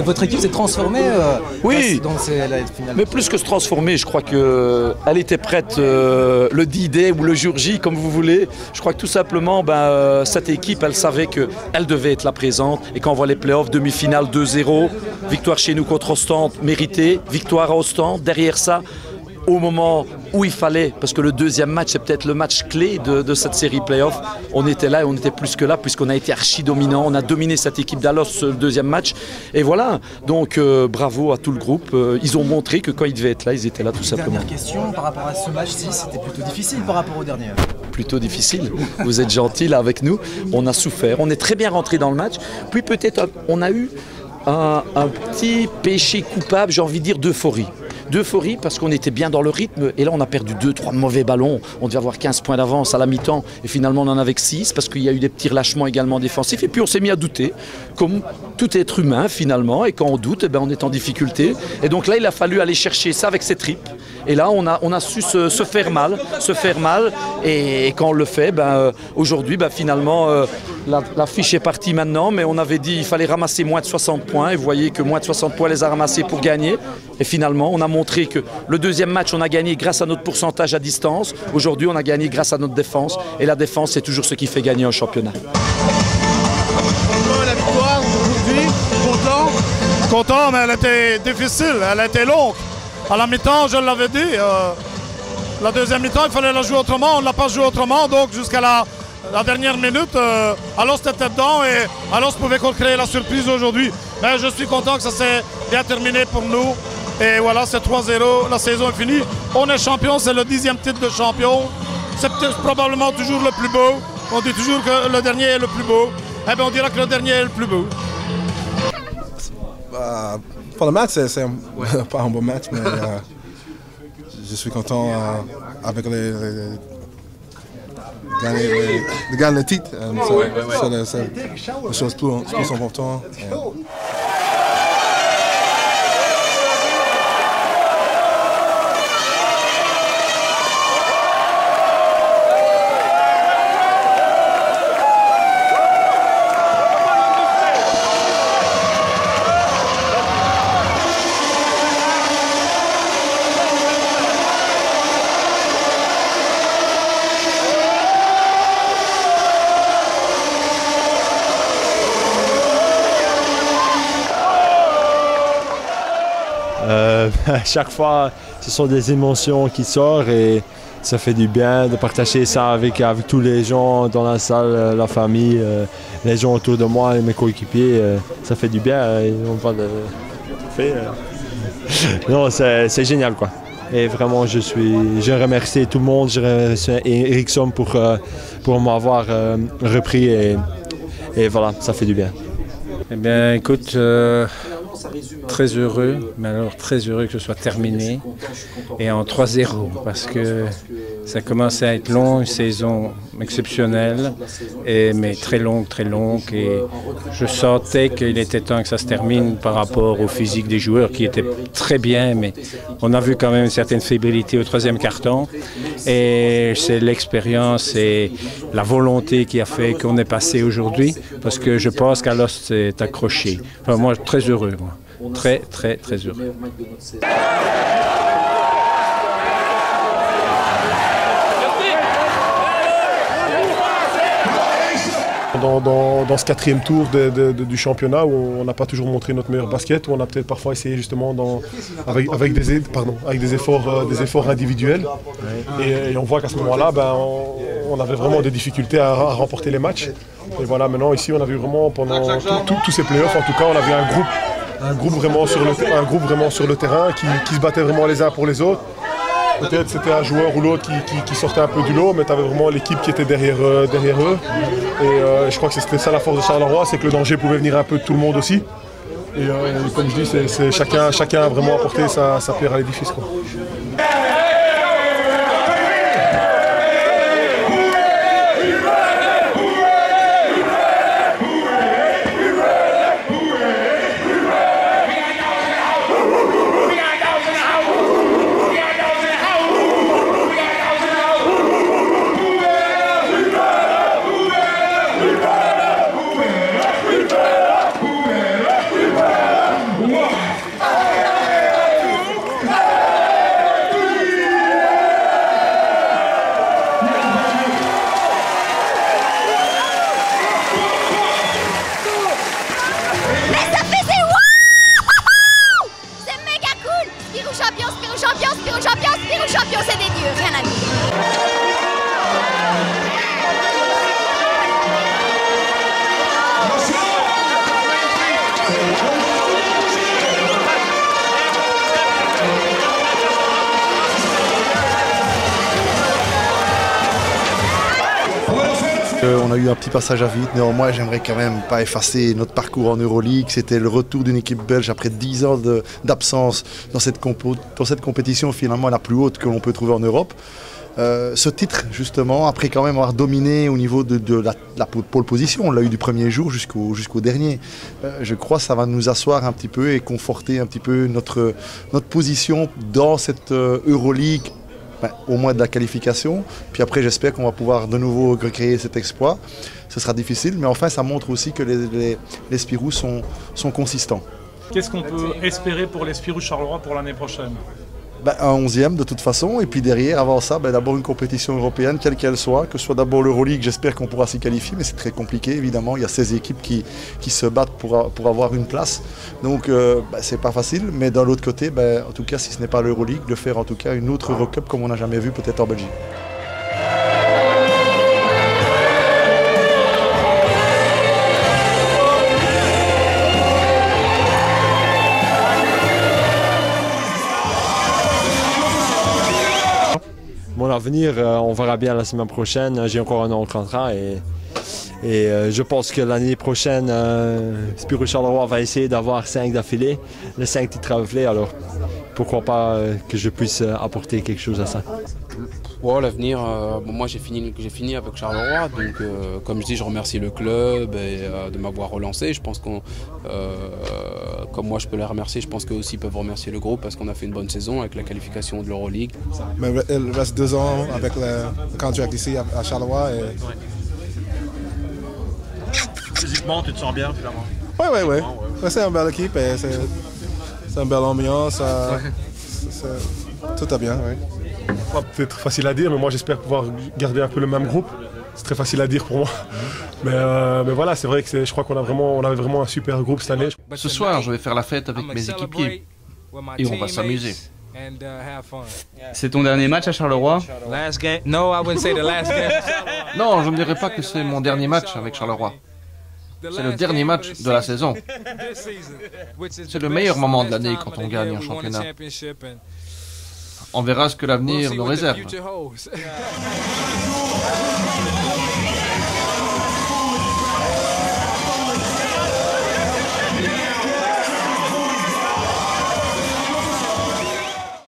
Votre équipe s'est transformée oui, dans la finale. Mais plus que se transformer, je crois qu'elle était prête le D-Day ou le jour J, comme vous voulez. Je crois que tout simplement, cette équipe, elle savait qu'elle devait être là présente. Et quand on voit les playoffs, demi-finale 2-0, victoire chez nous contre Ostende, méritée, victoire à Ostende. Derrière ça, au moment où il fallait, parce que le deuxième match, c'est peut-être le match clé de cette série play-off, on était là et on était plus que là, puisqu'on a été archi dominant, on a dominé cette équipe d'Alos le deuxième match, et voilà, donc bravo à tout le groupe, ils ont montré que quand ils devaient être là, ils étaient là tout simplement. Dernière question, par rapport à ce match-ci, c'était plutôt difficile par rapport au dernier. Plutôt difficile, vous êtes gentils là avec nous, on a souffert, on est très bien rentré dans le match, puis peut-être on a eu un petit péché coupable, j'ai envie de dire d'euphorie. D'euphorie parce qu'on était bien dans le rythme et là on a perdu 2-3 mauvais ballons, on devait avoir 15 points d'avance à la mi-temps et finalement on en avait que 6 parce qu'il y a eu des petits relâchements également défensifs et puis on s'est mis à douter comme tout être humain finalement et quand on doute on est en difficulté et donc là il a fallu aller chercher ça avec ses tripes et là on a su se faire mal et quand on le fait aujourd'hui finalement la fiche est partie maintenant mais on avait dit il fallait ramasser moins de 60 points et vous voyez que moins de 60 points les a ramassés pour gagner et finalement on a montré que le deuxième match on a gagné grâce à notre pourcentage à distance, aujourd'hui on a gagné grâce à notre défense et la défense c'est toujours ce qui fait gagner un championnat. La victoire aujourd'hui, content mais elle était difficile, elle était longue. À la mi-temps je l'avais dit, la deuxième mi-temps il fallait la jouer autrement, on ne l'a pas joué autrement donc jusqu'à la dernière minute, Alos était dedans et Alos pouvait créer la surprise aujourd'hui. Mais je suis content que ça s'est bien terminé pour nous. Et voilà, c'est 3-0, la saison est finie. On est champion, c'est le 10e titre de champion. C'est probablement toujours le plus beau. On dit toujours que le dernier est le plus beau. Eh bien, on dira que le dernier est le plus beau. Pour le match, c'est pas un bon match, mais je suis content avec de gagner le titre. C'est la chose plus importante. Chaque fois, ce sont des émotions qui sortent et ça fait du bien de partager ça avec tous les gens dans la salle, la famille, les gens autour de moi et mes coéquipiers. Ça fait du bien. Non, c'est génial quoi. Et vraiment, je remercie tout le monde, je remercie Ericsson pour m'avoir repris et voilà, ça fait du bien. Eh bien, écoute, très heureux, mais alors très heureux que ce soit terminé et en 3-0 parce que ça commençait à être long, une saison exceptionnelle, mais très longue et je sentais qu'il était temps que ça se termine par rapport au physique des joueurs qui était très bien, mais on a vu quand même une certaine fébrilité au troisième quart-temps et c'est l'expérience et la volonté qui a fait qu'on est passé aujourd'hui parce que je pense qu'Alos s'est accroché. Enfin, moi, très heureux, moi. Très heureux. Dans ce 4e tour du championnat où on n'a pas toujours montré notre meilleur basket, où on a peut-être parfois essayé justement avec des efforts individuels. Et on voit qu'à ce moment-là, on avait vraiment des difficultés à remporter les matchs. Et voilà, maintenant ici on a vu vraiment pendant tous ces playoffs, en tout cas on avait un groupe vraiment sur le terrain qui se battait vraiment les uns pour les autres. Peut-être c'était un joueur ou l'autre qui sortait un peu du lot, mais tu avais vraiment l'équipe qui était derrière eux. Et je crois que c'était ça la force de Charleroi, c'est que le danger pouvait venir un peu de tout le monde aussi. Et comme je dis, c'est chacun a vraiment apporté sa pierre à l'édifice, quoi. Spirou champion, c'est des dieux, rien à dire. On a eu un petit passage à vide, néanmoins j'aimerais quand même pas effacer notre parcours en Euroleague. C'était le retour d'une équipe belge après 10 ans d'absence dans cette compétition finalement la plus haute que l'on peut trouver en Europe. Ce titre justement, après quand même avoir dominé au niveau de la pole position, on l'a eu du premier jour jusqu'au dernier. Je crois que ça va nous asseoir un petit peu et conforter un petit peu notre position dans cette Euroleague. Au moins de la qualification, puis après j'espère qu'on va pouvoir de nouveau recréer cet exploit. Ce sera difficile, mais enfin ça montre aussi que les Spirous sont consistants. Qu'est-ce qu'on peut espérer pour les Spirous Charleroi pour l'année prochaine? Un 11e de toute façon, et puis derrière, avant ça, d'abord une compétition européenne, quelle qu'elle soit, que ce soit d'abord l'Euroleague, j'espère qu'on pourra s'y qualifier, mais c'est très compliqué évidemment, il y a 16 équipes qui se battent pour avoir une place, donc c'est pas facile, mais d'un autre côté, en tout cas si ce n'est pas l'Euroleague, de faire en tout cas une autre Eurocup comme on n'a jamais vu peut-être en Belgique. Mon avenir, on verra bien la semaine prochaine. J'ai encore un an de contrat et je pense que l'année prochaine, Spirou Charleroi va essayer d'avoir 5 d'affilée, les 5 titres d'affilée. Alors pourquoi pas que je puisse apporter quelque chose à ça. Ouais, l'avenir, moi j'ai fini avec Charleroi, donc comme je dis, je remercie le club de m'avoir relancé. Je pense qu'on, comme moi je peux les remercier, je pense qu'eux aussi peuvent remercier le groupe parce qu'on a fait une bonne saison avec la qualification de l'Euroleague. Mais il reste 2 ans avec le contrat ici à Charleroi. Physiquement, tu te sens bien finalement? Oui. Ouais. C'est une belle équipe, c'est une belle ambiance, tout va bien. Oui. Peut-être facile à dire, mais moi j'espère pouvoir garder un peu le même groupe. C'est très facile à dire pour moi. Mais voilà, c'est vrai que je crois qu'on avait vraiment un super groupe cette année. Ce soir, je vais faire la fête avec mes équipiers et on va s'amuser. C'est ton dernier match à Charleroi? Non, je ne dirais pas que c'est mon dernier match avec Charleroi. C'est le dernier match de la saison. C'est le meilleur moment de l'année quand on gagne un championnat. On verra ce que l'avenir nous réserve.